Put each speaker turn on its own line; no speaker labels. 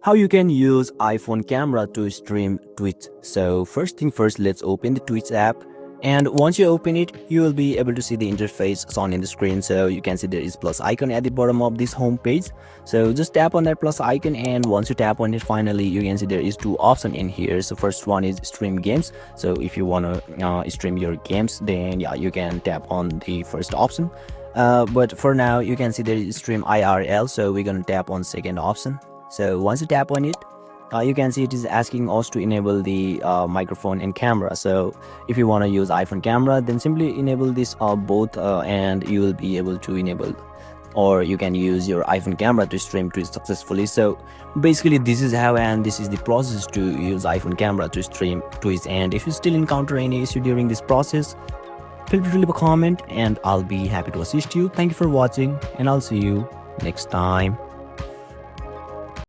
How you can use iPhone camera to stream Twitch. So first thing first, let's open the Twitch app, and once you open it, you will be able to see the interface shown in the screen. So you can see there is plus icon at the bottom of this home page. So just tap on that plus icon, and once you tap on it, finally you can see there is two options in here. So first one is stream games. So if you want to stream your games, then yeah, you can tap on the first option. But for now, you can see there is stream IRL, so we're gonna tap on second option. So once you tap on it, you can see it is asking us to enable the microphone and camera. So if you want to use iPhone camera, then simply enable this both, and you will be able to enable, or you can use your iPhone camera to stream Twitch successfully. So basically this is how, and this is the process to use iPhone camera to stream Twitch. And if you still encounter any issue during this process, feel free to leave a comment and I'll be happy to assist you. Thank you for watching, and I'll see you next time.